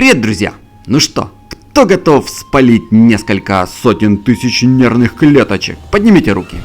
Привет, друзья! Ну что, кто готов спалить несколько сотен тысяч нервных клеточек? Поднимите руки.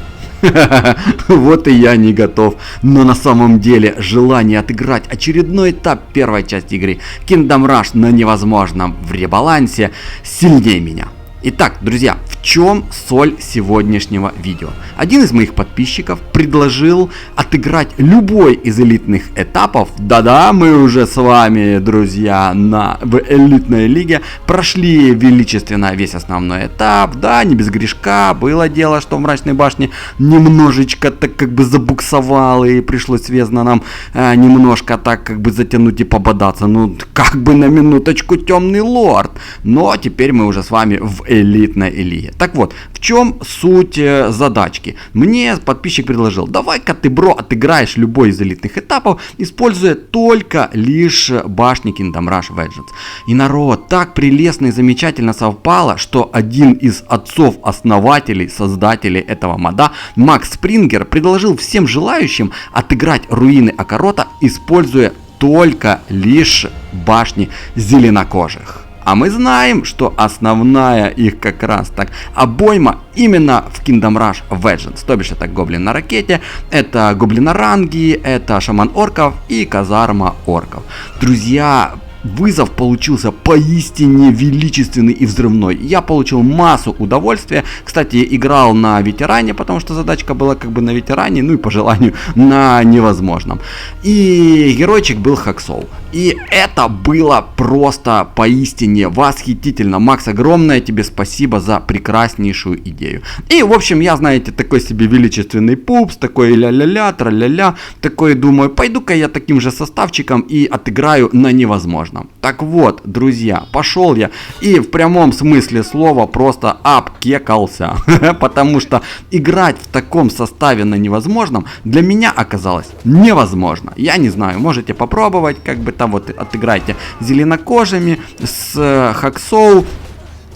Вот и я не готов, но на самом деле желание отыграть очередной этап первой части игры Kingdom Rush на невозможном в ребалансе сильнее меня. Итак, друзья, в чем соль сегодняшнего видео? Один из моих подписчиков предложил отыграть любой из элитных этапов. Да-да, мы уже с вами, друзья, в элитной лиге прошли величественно весь основной этап. Да, не без грешка, было дело, что в Мрачной башне немножечко так как бы забуксовал, и пришлось связно нам немножко так как бы затянуть и пободаться. Ну, как бы на минуточку, темный лорд. Но теперь мы уже с вами в элитной лиге. Так вот, в чем суть задачки? Мне подписчик предложил: давай-ка ты, бро, отыграешь любой из элитных этапов, используя только лишь башни Kingdom Rush Vengeance. И народ, так прелестно и замечательно совпало, что один из отцов-основателей, создателей этого мода, Макс Спрингер, предложил всем желающим отыграть руины Оккорота, используя только лишь башни зеленокожих. А мы знаем, что основная их как раз так обойма именно в Kingdom Rush Vengeance. То бишь это гоблин на ракете, это гоблиноранги, это шаман орков и казарма орков. Друзья, вызов получился поистине величественный и взрывной. Я получил массу удовольствия. Кстати, играл на ветеране, потому что задачка была как бы на ветеране, ну и по желанию на невозможном. И геройчик был Хаксоу. И это было просто поистине восхитительно. Макс, огромное тебе спасибо за прекраснейшую идею. И, в общем, я, знаете, такой себе величественный пупс, такой ля-ля-ля, тра-ля-ля, такой думаю, пойду-ка я таким же составчиком и отыграю на невозможном. Так вот, друзья, пошел я и в прямом смысле слова просто обкекался. Потому что играть в таком составе на невозможном для меня оказалось невозможно. Я не знаю, можете попробовать, как бы там вот отыграйте зеленокожими с Хаксоу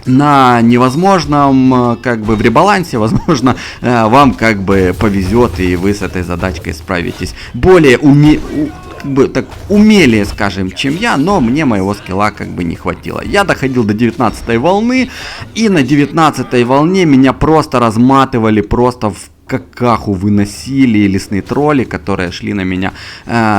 на невозможном, как бы в ребалансе, возможно, вам как бы повезет и вы с этой задачкой справитесь более умелее, скажем, чем я, но мне моего скилла как бы не хватило. Я доходил до 19 волны, и на 19 волне меня просто разматывали, просто в какаху выносили лесные тролли, которые шли на меня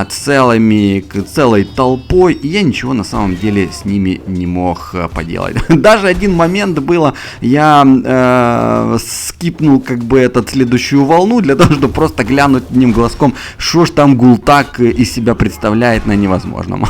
целой толпой, и я ничего на самом деле с ними не мог поделать. Даже один момент было, я скипнул как бы следующую волну для того, чтобы просто глянуть одним глазком, что ж там Гултак из себя представляет на невозможном.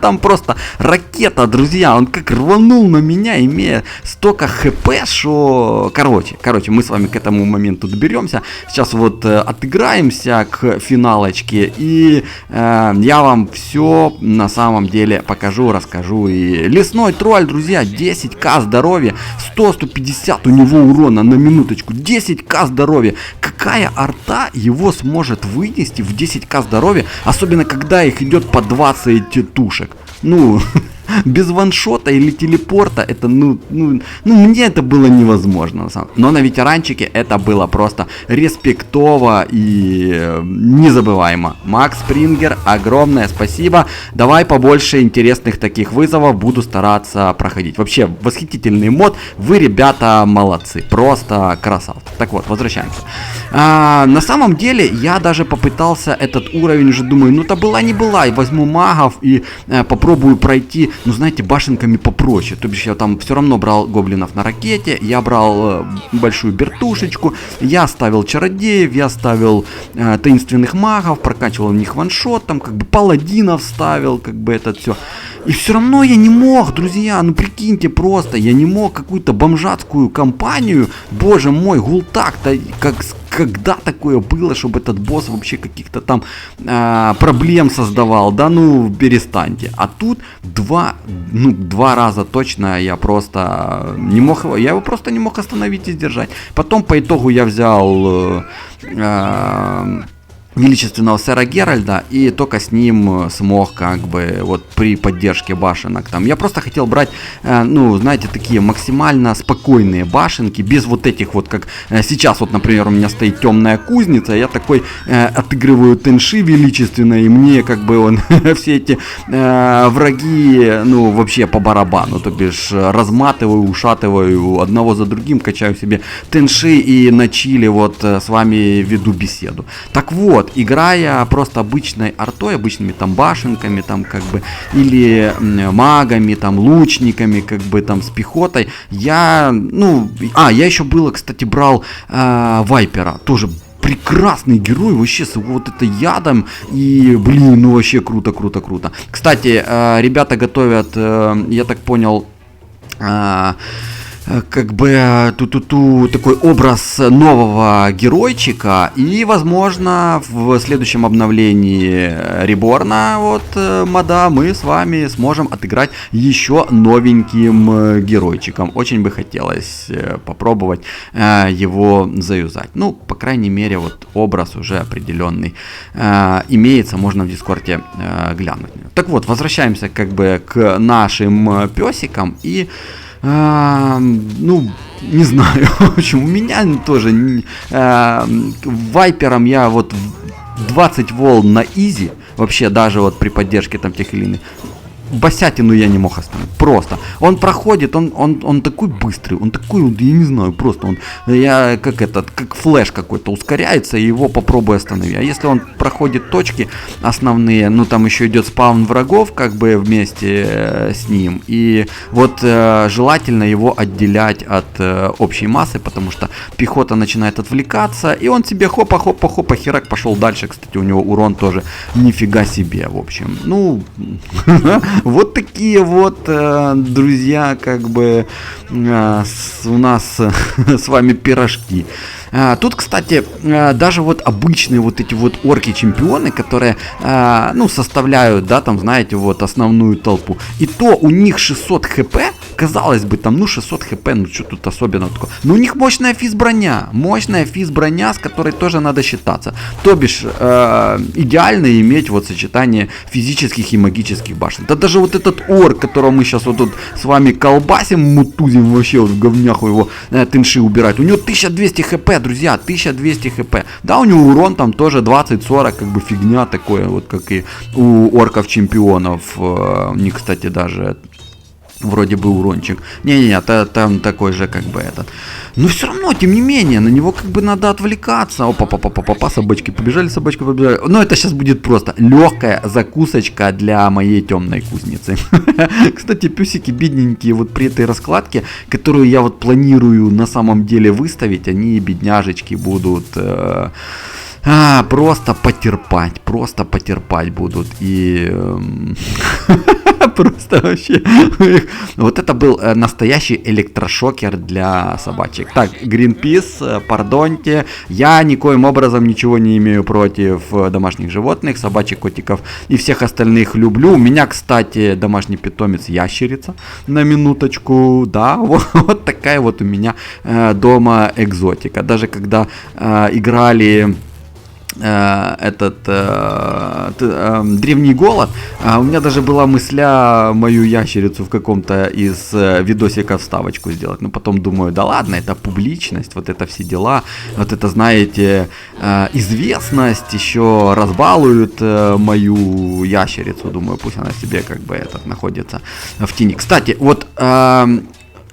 Там просто ракета, друзья, он как рванул на меня, имея столько хп, что... Короче, мы с вами к этому моменту доберемся. Сейчас вот отыграемся к финалочке, и я вам все на самом деле покажу, расскажу. И лесной тролль, друзья, 10к здоровья, 100-150 у него урона на минуточку, 10к здоровья. Какая арта его сможет вынести в 10к здоровья, особенно когда их идет по 20 тушек? Ну... Без ваншота или телепорта это, мне это было невозможно. Но на ветеранчике это было просто респектово и незабываемо. Макс Спрингер, огромное спасибо. Давай побольше интересных таких вызовов, буду стараться проходить. Вообще, восхитительный мод, вы, ребята, молодцы. Просто красавцы. Так вот, возвращаемся. На самом деле, я даже попытался этот уровень, уже думаю, ну-то была не была, и возьму магов и попробую пройти, ну, знаете, башенками попроще. То бишь я там все равно брал гоблинов на ракете, я брал большую бертушечку, я ставил чародеев, я ставил таинственных магов, прокачивал в них ваншот, там как бы паладинов ставил, как бы это все. И все равно я не мог, друзья, ну прикиньте просто, я не мог какую-то бомжатскую компанию, боже мой, Гултак-то, когда такое было, чтобы этот босс вообще каких-то там проблем создавал, да ну перестаньте. А тут два раза точно я просто не мог, я его просто не мог остановить и сдержать. Потом по итогу я взял величественного сэра Геральда, и только с ним смог, как бы, вот при поддержке башенок там. Я просто хотел брать, ну, знаете, такие максимально спокойные башенки, без вот этих вот, как сейчас, вот, например, у меня стоит темная кузница, я такой отыгрываю тенши величественно, и мне, как бы, он, все эти враги, ну, вообще по барабану, то бишь, разматываю, ушатываю одного за другим, качаю себе тенши и на чили вот с вами веду беседу. Так вот, играя просто обычной артой, обычными там башенками, там как бы, или магами, там лучниками, как бы там с пехотой, я, ну, я еще было, кстати, брал Вайпера, тоже прекрасный герой, вообще с вот это ядом, и, блин, ну вообще круто, круто, круто. Кстати, ребята готовят, я так понял, как бы такой образ нового геройчика, и возможно в следующем обновлении Реборна вот мода мы с вами сможем отыграть еще новеньким геройчиком. Очень бы хотелось попробовать его заюзать. Ну, по крайней мере, вот образ уже определенный имеется, можно в Дискорде глянуть. Так вот, возвращаемся как бы к нашим песикам и ну, не знаю, в общем, у меня тоже вайпером я вот 20 волн на изи, вообще даже вот при поддержке там тех или иных, босятину я не мог остановить, просто. Он проходит, он такой быстрый, он такой, я не знаю, просто он, как флеш какой-то ускоряется, и его попробуй остановить. А если он проходит точки основные, ну там еще идет спаун врагов, как бы вместе с ним, и вот желательно его отделять от общей массы, потому что пехота начинает отвлекаться, и он себе хопа, херак, пошел дальше. Кстати, у него урон тоже нифига себе, в общем. Ну, вот такие вот, друзья, как бы у нас с вами пирожки. Тут, кстати, даже вот обычные вот эти вот орки-чемпионы, которые, ну, составляют, да, там, знаете, вот основную толпу, и то у них 600 хп, казалось бы, там, ну, 600 хп, ну, что тут особенно такое, но у них мощная физ-броня, с которой тоже надо считаться, то бишь, идеально иметь вот сочетание физических и магических башен. Да даже вот этот орк, которого мы сейчас вот тут с вами колбасим, мутузим, вообще вот в говняху его тынши убирать, у него 1200 хп, друзья, 1200 хп. Да, у него урон там тоже 20-40, как бы фигня такое, вот как и у орков-чемпионов. У них, кстати, даже вроде бы урончик. Не-не-не, там такой же, как бы этот. Но все равно, тем не менее, на него как бы надо отвлекаться. Опа, собачки побежали. Но это сейчас будет просто легкая закусочка для моей темной кузницы. Кстати, песики бедненькие вот при этой раскладке, которую я вот планирую на самом деле выставить, они, бедняжечки, будут... просто потерпать будут. И просто вообще. Вот это был настоящий электрошокер для собачек. Так, Greenpeace, пардоньте, я никоим образом ничего не имею против домашних животных, собачек, котиков и всех остальных люблю. У меня, кстати, домашний питомец ящерица, на минуточку, да, вот такая вот у меня дома экзотика. Даже когда играли древний голод, у меня даже была мысля мою ящерицу в каком-то из видосиков вставочку сделать, но потом думаю, да ладно, это публичность, вот это все дела, вот это, знаете, известность еще разбалуют мою ящерицу, думаю, пусть она себе как бы находится в тени. Кстати, вот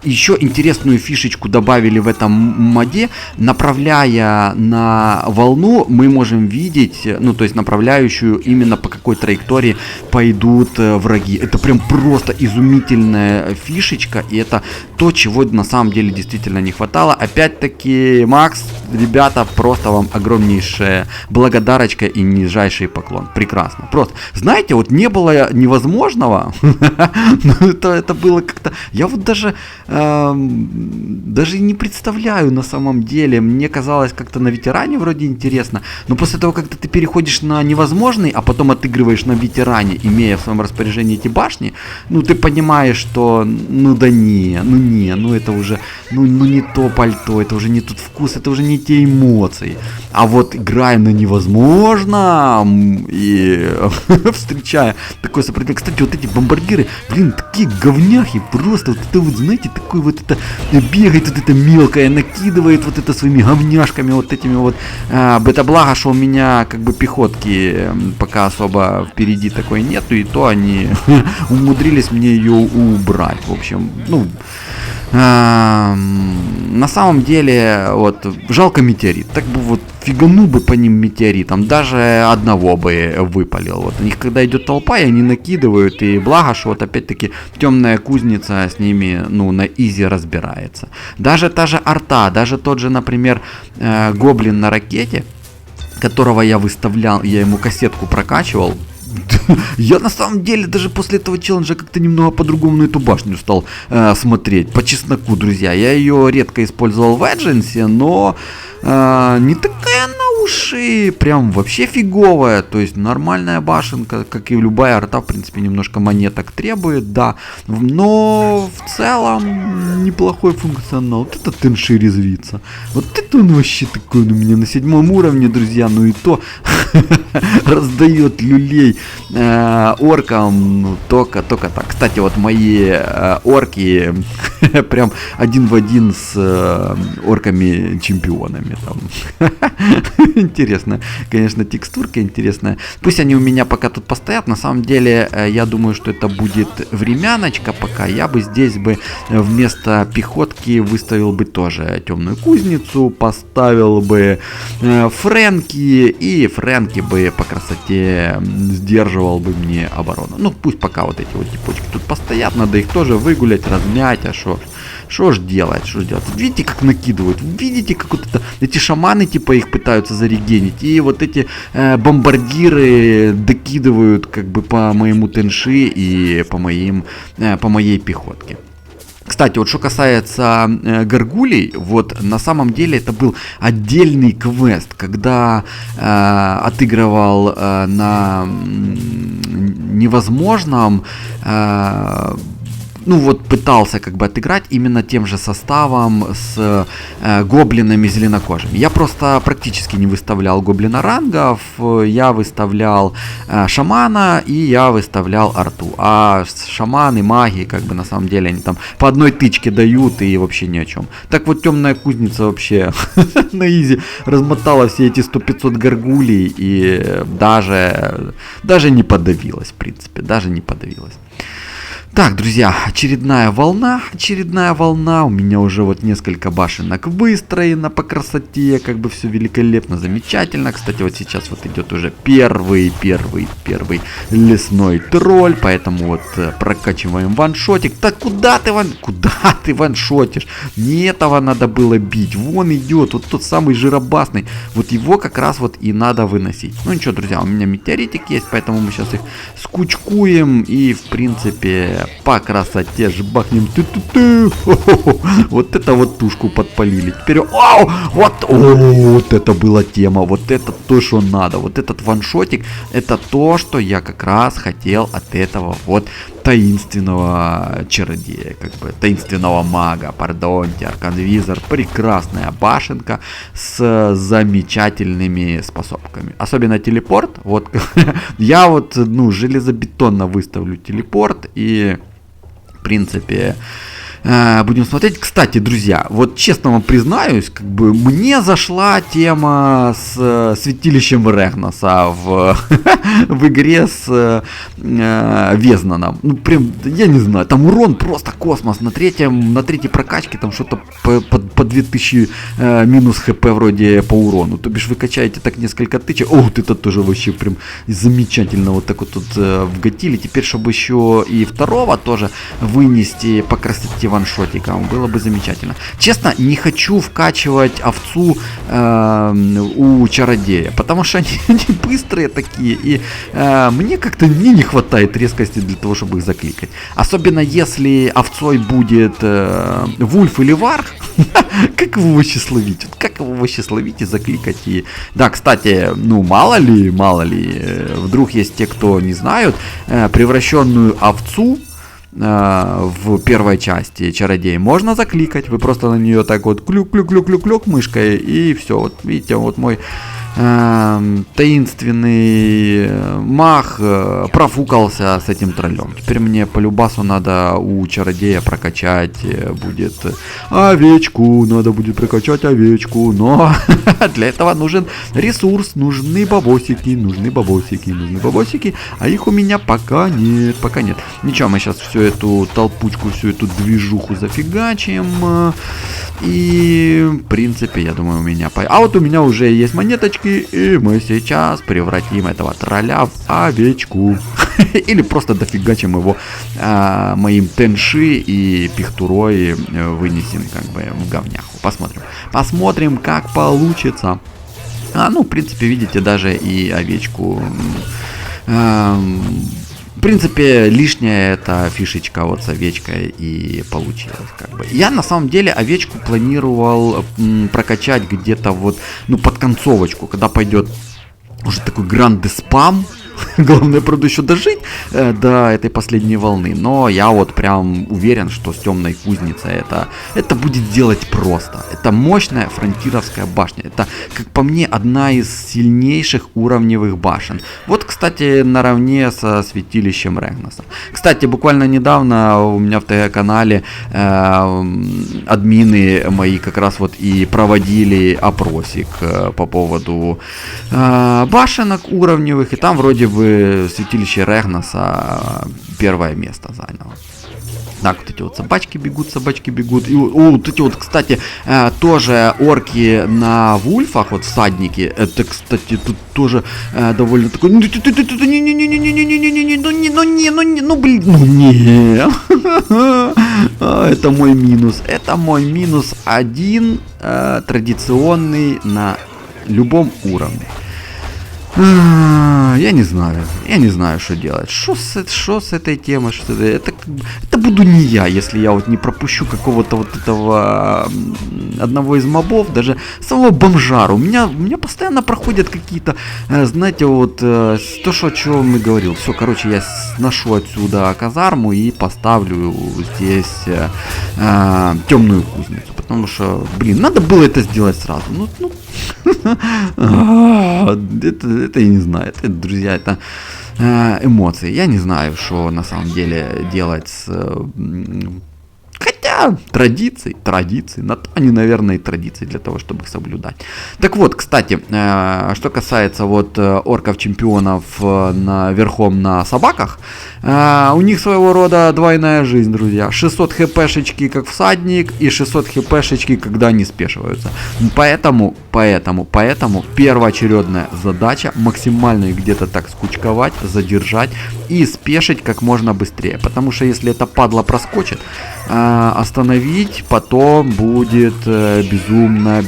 еще интересную фишечку добавили в этом моде. Направляя на волну, мы можем видеть, ну, то есть направляющую именно по какой траектории пойдут враги. Это прям просто изумительная фишечка, и это то, чего на самом деле действительно не хватало. Опять-таки, Макс, ребята, просто вам огромнейшая благодарочка и нижайший поклон. Прекрасно. Просто, знаете, вот не было невозможного, но это было как-то... Я вот даже... даже не представляю на самом деле. Мне казалось как-то на ветеране вроде интересно, но после того, когда ты переходишь на невозможный, а потом отыгрываешь на ветеране, имея в своем распоряжении эти башни, ну ты понимаешь, что ну это уже, ну не то пальто, это уже не тот вкус, это уже не те эмоции. А вот играя на невозможном и встречая такое сопротивление. Кстати, вот эти бомбардиры, блин, такие говняхи, просто вот это вот, знаете, такой вот это бегает вот это мелкое, накидывает вот это своими говняшками вот этими вот. Это благо, что у меня как бы пехотки пока особо впереди такой нету, и то они умудрились мне ее убрать. В общем, ну, на самом деле, вот, жалко метеорит. Так бы вот фиганул бы по ним метеоритом, даже одного бы выпалил. Вот у них когда идет толпа, и они накидывают, и благо, что вот опять-таки темная кузница с ними, ну, на изи разбирается. Даже та же арта, даже тот же, например, гоблин на ракете, которого я выставлял, я ему кассетку прокачивал. Я на самом деле даже после этого челленджа как-то немного по-другому на эту башню стал смотреть. По чесноку, друзья. Я ее редко использовал в Эдженсе, но не такая на уши, прям вообще фиговая. То есть нормальная башенка, как и любая арта, в принципе, немножко монеток требует, да. Но в целом неплохой функционал. Вот это Тенши резвится. Вот это он вообще такой у меня на 7 уровне, друзья. Ну и то раздает люлей оркам, ну, только так. Кстати, вот мои орки прям один в один с орками-чемпионами там. Интересно, конечно, текстурка интересная. Пусть они у меня пока тут постоят. На самом деле, я думаю, что это будет времяночка пока. Я бы здесь бы вместо пехотки выставил бы тоже темную кузницу, поставил бы Фрэнки, и Фрэнки бы по красоте сдерживал бы мне оборону. Ну, пусть пока вот эти вот типочки тут постоят, надо их тоже выгулять, размять, а что ж делать? Видите, как накидывают? Видите, как вот это, эти шаманы типа их пытаются зарегенить, и вот эти бомбардиры докидывают как бы по моему Тенши и по моей пехотке. Кстати, вот что касается горгулей, вот на самом деле это был отдельный квест, когда отыгрывал на невозможном, ну вот пытался как бы отыграть именно тем же составом с гоблинами зеленокожими. Я просто практически не выставлял гоблина рангов, я выставлял шамана и я выставлял арту. А шаманы, маги, как бы на самом деле они там по одной тычке дают и вообще ни о чем. Так вот темная кузница вообще на изи размотала все эти 100-500 горгулей и даже не подавилась, в принципе, даже не подавилась. Так, друзья, очередная волна, у меня уже вот несколько башенок выстроено по красоте, как бы все великолепно, замечательно. Кстати, вот сейчас вот идет уже первый лесной тролль, поэтому вот прокачиваем ваншотик. Так куда ты ваншотишь? Не этого надо было бить, вон идет, вот тот самый жиробасный, вот его как раз вот и надо выносить. Ну ничего, друзья, у меня метеоритик есть, поэтому мы сейчас их скучкуем и в принципе по красоте жбахнем. Вот это вот тушку подпалили. Теперь, вот это была тема. Вот это то, что надо. Вот этот ваншотик, это то, что я как раз хотел от этого вот таинственного чародея, как бы таинственного мага, пардоньте, арканвизор, прекрасная башенка с замечательными способками. Особенно телепорт, вот я вот, ну, железобетонно выставлю телепорт и, в принципе, будем смотреть. Кстати, друзья, вот честно вам признаюсь, как бы мне зашла тема с святилищем Регнаса в игре с Везнаном. Ну, прям, я не знаю, там урон просто космос. На третьей прокачке там что-то под по 2000 минус хп вроде по урону. То бишь вы качаете так несколько тычек. О, вот это тоже вообще прям замечательно вот так вот тут вгатили. Теперь, чтобы еще и второго тоже вынести по красоте ваншотиком, было бы замечательно. Честно, не хочу вкачивать овцу у чародея, потому что они быстрые такие, и мне как-то не хватает резкости для того, чтобы их закликать. Особенно если овцой будет Вульф или Варх, как его вообще словить? Как его вообще словить и закликать? И... Да, кстати, ну мало ли, вдруг есть те, кто не знают, превращенную овцу в первой части чародей можно закликать. Вы просто на нее так вот клюк-клюк-клюк-клюк мышкой, и все. Вот видите, вот мой таинственный маг профукался с этим троллем. Теперь мне по любасу надо у чародея прокачать будет овечку. Надо будет прокачать овечку. Но для этого нужен ресурс. Нужны бабосики. А их у меня пока нет. Ничего, мы сейчас всю эту толпучку, всю эту движуху зафигачим. И в принципе, я думаю, у меня... А вот у меня уже есть монеточки. И мы сейчас превратим этого тролля в овечку. Или просто дофигачим его моим тенши и пихтурой вынесем как бы в говняху. Посмотрим, как получится. Ну, в принципе, видите, даже и овечку... В принципе, лишняя эта фишечка вот с овечкой и получилась как бы. Я на самом деле овечку планировал прокачать где-то вот, ну, под концовочку, когда пойдет уже такой гранды спам. Главное, правда, еще дожить до этой последней волны. Но я вот прям уверен, что с темной кузницей это будет делать просто. Это мощная фронтировская башня. Это, как по мне, одна из сильнейших уровневых башен. Вот, кстати, наравне со святилищем Регнаса. Кстати, буквально недавно у меня в ТГ-канале админы мои как раз вот и проводили опросик по поводу башенок уровневых. И там вроде бы святилище Регнаса первое место заняло. Так, вот эти вот собачки бегут. И вот эти вот, кстати, тоже орки на вульфах, вот всадники. Это, кстати, тут тоже довольно такой... Ну, это мой минус. Это мой минус один традиционный на любом уровне. Я не знаю, что делать. Что с этой темой? Это буду не я, если я вот не пропущу какого-то вот этого одного из мобов, даже самого бомжару. У меня постоянно проходят какие-то, знаете, вот то, о чем и говорил. Все, короче, я сношу отсюда казарму и поставлю здесь темную кузницу. Потому что, блин, надо было это сделать сразу. Это я не знаю, это, друзья, это эмоции. Я не знаю, что на самом деле делать с... Хотя традиции, на то они, наверное, и традиции для того, чтобы их соблюдать. Так вот, кстати, что касается вот орков-чемпионов верхом на собаках, у них своего рода двойная жизнь, друзья. 600 хпшечки как всадник и 600 хпшечки, когда они спешиваются. Поэтому первоочередная задача максимально их где-то так скучковать, задержать и спешить как можно быстрее. Потому что если эта падла проскочит, остановить потом будет безумно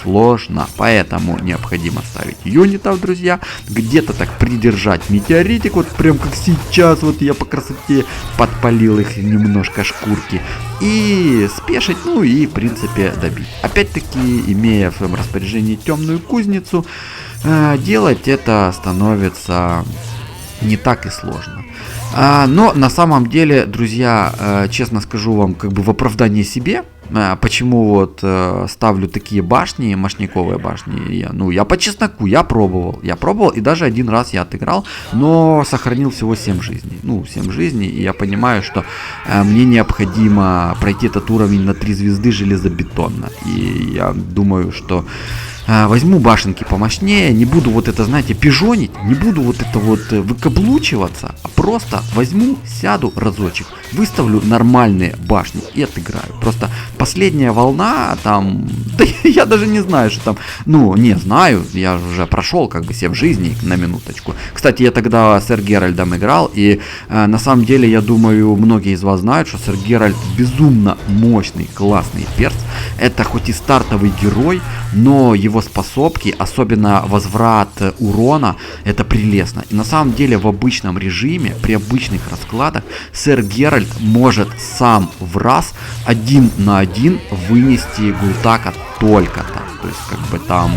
сложно. Поэтому необходимо ставить юнитов, друзья, где-то так придержать метеоритик, вот прям как сейчас, вот я по красоте подпалил их немножко шкурки, и спешить, ну и в принципе добить. Опять-таки, имея в своем распоряжении темную кузницу, делать это становится не так и сложно. Но на самом деле, друзья, честно скажу вам, как бы в оправдание себе, почему вот ставлю такие башни, мощниковые башни, я по чесноку, я пробовал, и даже один раз я отыграл, но сохранил всего 7 жизней, 7 жизней, и я понимаю, что мне необходимо пройти этот уровень на 3 звезды железобетонно, и я думаю, что возьму башенки помощнее, не буду вот это, знаете, пижонить, не буду вот это вот выкаблучиваться, а просто возьму, сяду разочек, выставлю нормальные башни и отыграю. Просто Последняя волна, там, да я даже не знаю, что там, ну, не знаю, я уже прошел, как бы, 7 жизней, на минуточку. Кстати, я тогда с Сэр Геральдом играл, и на самом деле, я думаю, многие из вас знают, что Сэр Геральт безумно мощный, классный перс. Это хоть и стартовый герой, но его способки, особенно возврат урона, это прелестно. И на самом деле, в обычном режиме, при обычных раскладах, Сэр Геральт может сам в раз 1 на 1 вынести Гултака только так. То есть, как бы там...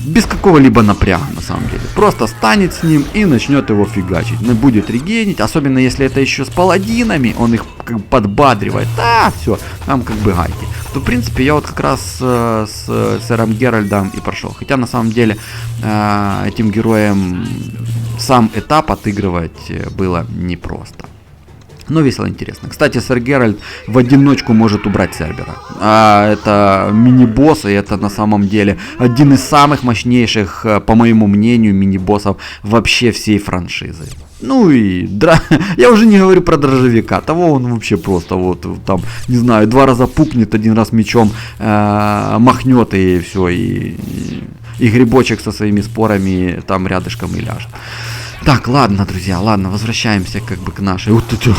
без какого-либо напряга, на самом деле. Просто станет с ним и начнет его фигачить. Но будет регенить, особенно если это еще с паладинами, он их как бы подбадривает. Да, все, там как бы гайки. То, в принципе, я вот как раз с Сэром Геральдом и прошел. Хотя, на самом деле, этим героем сам этап отыгрывать было непросто. Но весело, интересно. Кстати, Сэр Геральт в одиночку может убрать Цербера. Это мини-босс, и это на самом деле один из самых мощнейших, по моему мнению, мини-боссов вообще всей франшизы. Ну и я уже не говорю про дрожжевика, того он вообще просто вот там, не знаю, 2 раза пукнет, 1 раз мечом махнет и все, и грибочек со своими спорами там рядышком и ляжет. Так, ладно, друзья, ладно, возвращаемся как бы к нашей... Вот это,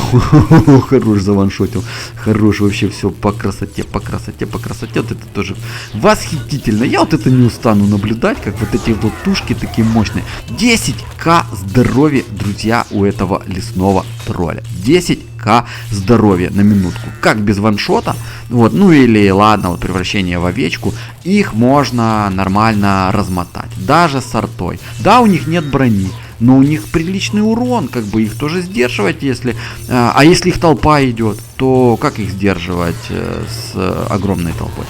хорош заваншотил, хорош, вообще все по красоте, по красоте, по красоте, вот это тоже восхитительно. Я вот это не устану наблюдать, как вот эти вот тушки такие мощные. 10к здоровья, друзья, у этого лесного тролля. 10к здоровья на минутку. Как без ваншота, вот, ну или ладно, вот превращение в овечку, их можно нормально размотать, даже с артой. Да, у них нет брони, но у них приличный урон, как бы их тоже сдерживать, если... А если их толпа идет, то как их сдерживать с огромной толпой?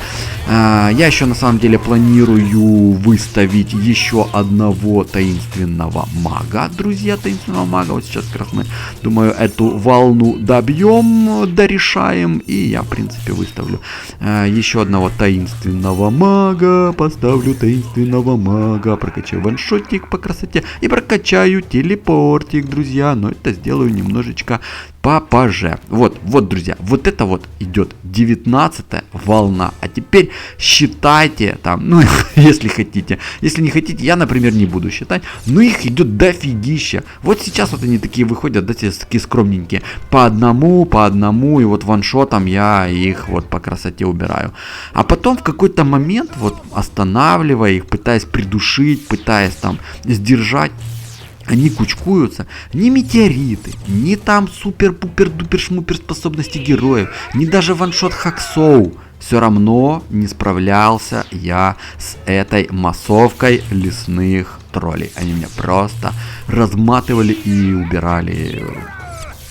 Я еще на самом деле планирую выставить еще одного таинственного мага, друзья, таинственного мага. Вот сейчас как раз мы, думаю, эту волну добьем, дорешаем, и я, в принципе, выставлю еще одного таинственного мага, поставлю таинственного мага, прокачаю ваншотик по красоте и прокачаю телепортик, друзья, но это сделаю немножечко попозже. Вот, друзья, вот это вот идет 19-я волна. А теперь считайте там, ну, если хотите. Если не хотите, я, например, не буду считать. Но их идет дофигища. Вот сейчас вот они такие выходят, да, такие скромненькие. По одному, и вот ваншотом я их вот по красоте убираю. А потом в какой-то момент, вот останавливая их, пытаясь придушить, пытаясь там сдержать, они кучкуются, ни метеориты, ни там супер-пупер-дупер-шмупер способности героев, ни даже ваншот Хаксоу. Все равно не справлялся я с этой массовкой лесных троллей. Они меня просто разматывали и убирали.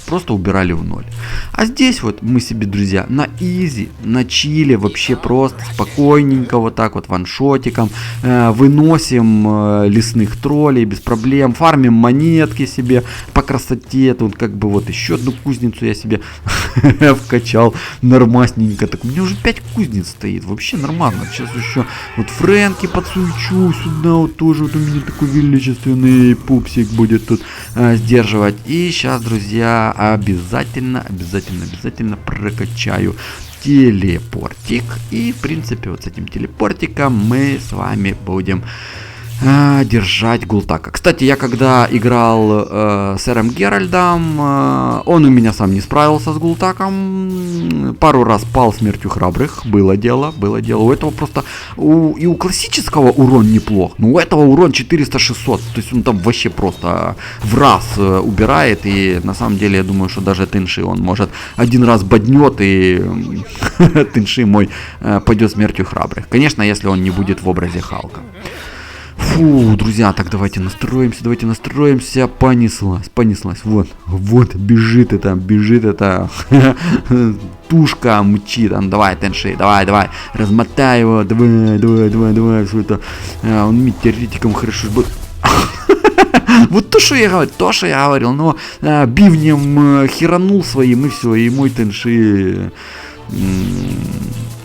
Просто убирали в ноль. А здесь вот мы себе, друзья, на изи, на чиле, вообще просто спокойненько вот так вот ваншотиком выносим лесных троллей без проблем, фармим монетки себе по красоте. Тут как бы вот еще одну кузницу я себе вкачал нормасненько. Так у меня уже 5 кузнец стоит, вообще нормально. Сейчас еще вот Фрэнки подсуечу сюда, вот тоже вот у меня такой величественный пупсик будет тут сдерживать. И сейчас, друзья, обязательно прокачаю телепортик. И, в принципе, вот с этим телепортиком мы с вами будем держать Гултака. Кстати, я когда играл с Сэром Геральдом, он у меня сам не справился с Гултаком. Пару раз пал смертью храбрых. Было дело. У этого просто... И у классического урон неплох. Но у этого урон 400-600. То есть он там вообще просто в раз убирает. И на самом деле я думаю, что даже Тынши он может 1 раз боднет, и Тынши мой пойдет смертью храбрых. Конечно, если он не будет в образе Халка. Фу, друзья, так давайте настроимся, понеслась, вот, бежит это, тушка мчит, давай, Тэнши, давай, размотай его, давай, все это, он метеоритиком хорошо будет. Вот то, что я говорил, но бивнем херанул своим, и все, и мой Тэнши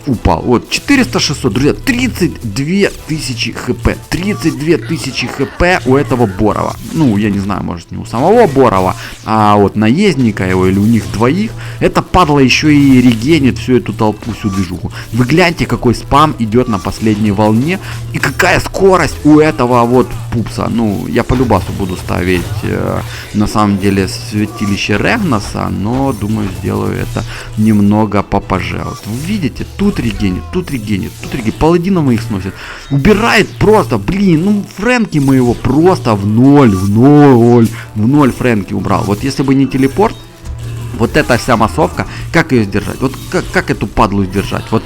упал. Вот, 400-600, друзья, 32 тысячи хп. 32 тысячи хп у этого Борова. Ну, я не знаю, может, не у самого Борова, а вот наездника его или у них двоих. Это падла еще и регенит всю эту толпу, всю движуху. Вы гляньте, какой спам идет на последней волне. И какая скорость у этого вот пупса. Ну, я по любасу буду ставить на самом деле святилище Регнаса, но думаю, сделаю это немного попозже. Вот вы видите, тут регенит, тут регенит, тут регенит. Паладинов их сносит. Убирает просто, блин, ну Фрэнки моего просто в ноль Фрэнки убрал. Вот если бы не телепорт, вот эта вся массовка, как ее сдержать? Вот как эту падлу сдержать? Вот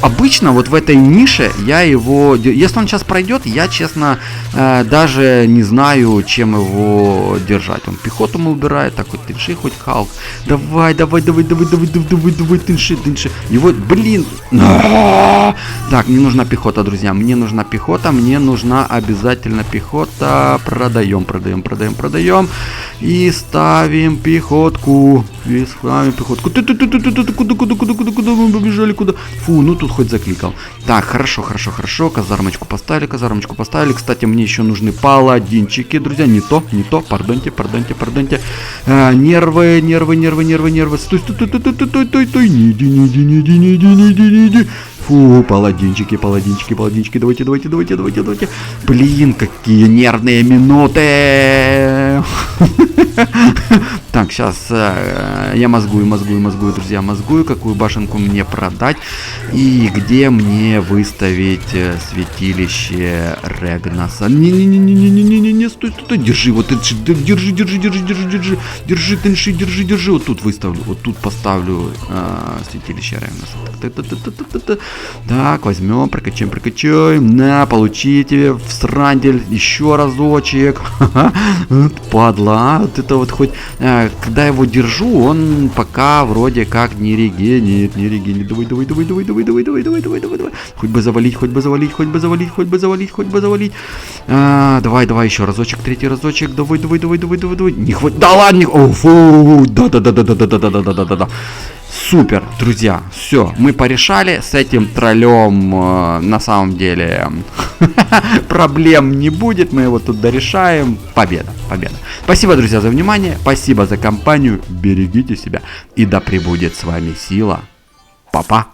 обычно вот в этой нише я его... Если он сейчас пройдет, я, честно, даже не знаю, чем его держать. Он пехоту мы убирает, так хоть тынши, хоть Халк. Давай, тынши. Его, блин... Так, мне нужна пехота, друзья. Мне нужна пехота, мне нужна обязательно пехота. Продаем. И ставим пехотку. Ставим пехотку. Куда мы побежали, куда? Фу, ну тут хоть закликал. Так, хорошо. Казармочку поставили. Кстати, мне еще нужны паладинчики, друзья. Не то. Пардоньте. Нервы. Стой. Не иди. Фу, паладинчики. Давайте. Блин, какие нервные минуты. Так, сейчас я мозгую, друзья, какую башенку мне продать и где мне выставить святилище Регнаса. Не, стой, держи, вот держи, тынши, вот тут выставлю, вот тут поставлю святилище Регнаса. Так, возьмем, прокачаем, на, получите в срандель, еще разочек. Падла, вот это вот хоть, когда его держу, он пока вроде как не регенит. Давай. Хоть бы завалить. Давай, еще разочек, третий разочек, давай. Не хватит, да ладно, да. Супер, друзья, все, мы порешали с этим троллем, на самом деле проблем не будет, мы его тут дорешаем. Победа. Спасибо, друзья, за внимание, спасибо за компанию, берегите себя и да пребудет с вами сила. Па-па.